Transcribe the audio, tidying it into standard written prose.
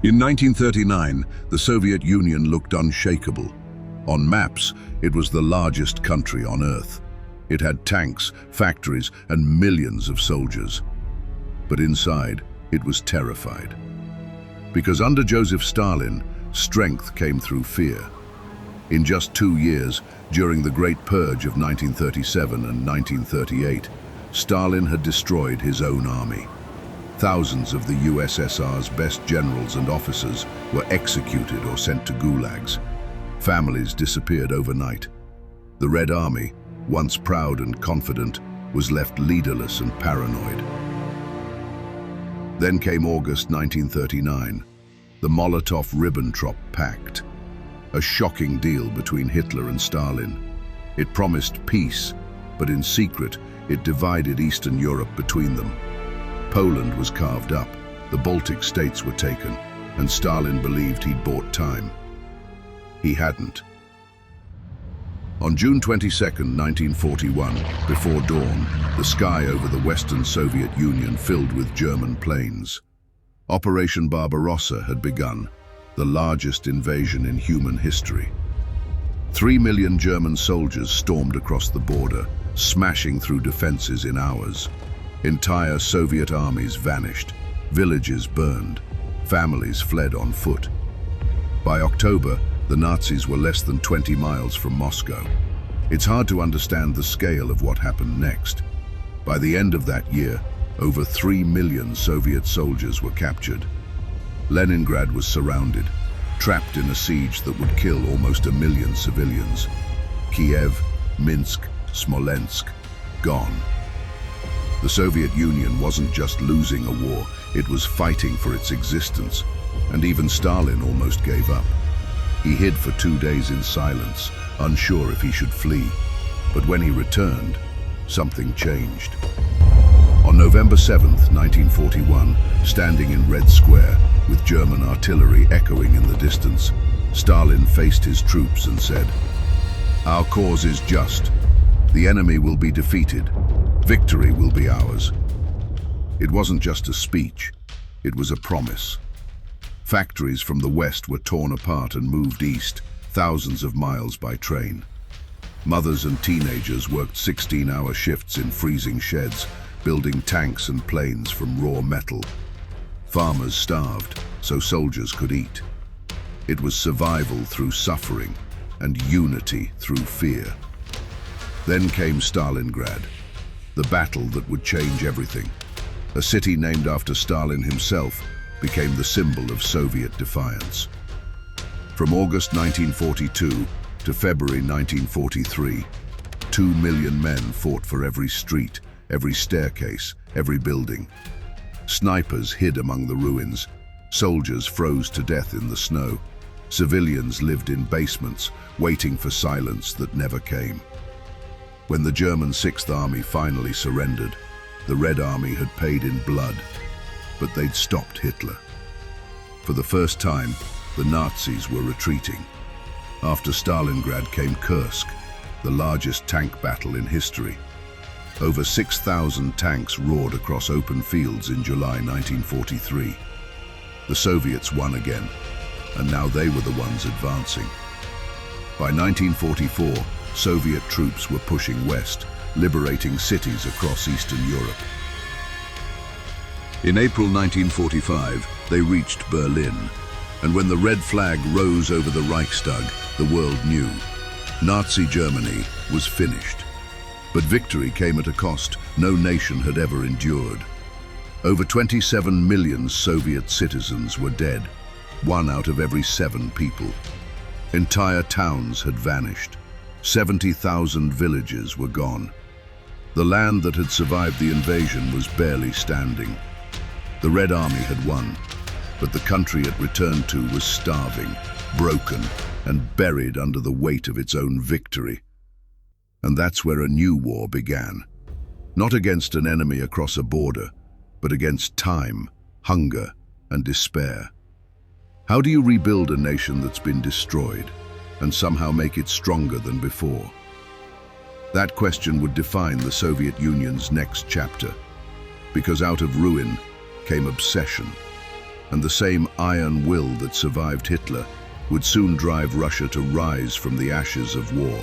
In 1939, the Soviet Union looked unshakable. On maps, it was the largest country on Earth. It had tanks, factories, and millions of soldiers. But inside, it was terrified. Because under Joseph Stalin, strength came through fear. In just 2 years, during the Great Purge of 1937 and 1938, Stalin had destroyed his own army. Thousands of the USSR's best generals and officers were executed or sent to gulags. Families disappeared overnight. The Red Army, once proud and confident, was left leaderless and paranoid. Then came August 1939, the Molotov-Ribbentrop Pact, a shocking deal between Hitler and Stalin. It promised peace, but in secret, it divided Eastern Europe between them. Poland was carved up, the Baltic states were taken, and Stalin believed he'd bought time. He hadn't. On June 22, 1941, before dawn, the sky over the Western Soviet Union filled with German planes. Operation Barbarossa had begun, the largest invasion in human history. 3 million German soldiers stormed across the border, smashing through defenses in hours. Entire Soviet armies vanished, villages burned, families fled on foot. By October, the Nazis were less than 20 miles from Moscow. It's hard to understand the scale of what happened next. By the end of that year, over 3 million Soviet soldiers were captured. Leningrad was surrounded, trapped in a siege that would kill almost 1 million civilians. Kiev, Minsk, Smolensk, gone. The Soviet Union wasn't just losing a war, it was fighting for its existence, and even Stalin almost gave up. He hid for 2 days in silence, unsure if he should flee. But when he returned, something changed. On November 7, 1941, standing in Red Square, with German artillery echoing in the distance, Stalin faced his troops and said, "Our cause is just. The enemy will be defeated. Victory will be ours." It wasn't just a speech, it was a promise. Factories from the west were torn apart and moved east, thousands of miles by train. Mothers and teenagers worked 16-hour shifts in freezing sheds, building tanks and planes from raw metal. Farmers starved, so soldiers could eat. It was survival through suffering and unity through fear. Then came Stalingrad, the battle that would change everything. A city named after Stalin himself became the symbol of Soviet defiance. From August 1942 to February 1943, 2 million men fought for every street, every staircase, every building. Snipers hid among the ruins, soldiers froze to death in the snow, civilians lived in basements, waiting for silence that never came. When the German Sixth Army finally surrendered, the Red Army had paid in blood, but they'd stopped Hitler. For the first time, the Nazis were retreating. After Stalingrad came Kursk, the largest tank battle in history. Over 6,000 tanks roared across open fields in July 1943. The Soviets won again, and now they were the ones advancing. By 1944, Soviet troops were pushing west, liberating cities across Eastern Europe. In April 1945, they reached Berlin, and when the red flag rose over the Reichstag, the world knew Nazi Germany was finished. But victory came at a cost no nation had ever endured. Over 27 million Soviet citizens were dead, 1 out of every 7 people. Entire towns had vanished. 70,000 villages were gone. The land that had survived the invasion was barely standing. The Red Army had won, but the country it returned to was starving, broken, and buried under the weight of its own victory. And that's where a new war began. Not against an enemy across a border, but against time, hunger, and despair. How do you rebuild a nation that's been destroyed and somehow make it stronger than before? That question would define the Soviet Union's next chapter, because out of ruin came obsession, And the same iron will that survived Hitler would soon drive Russia to rise from the ashes of war.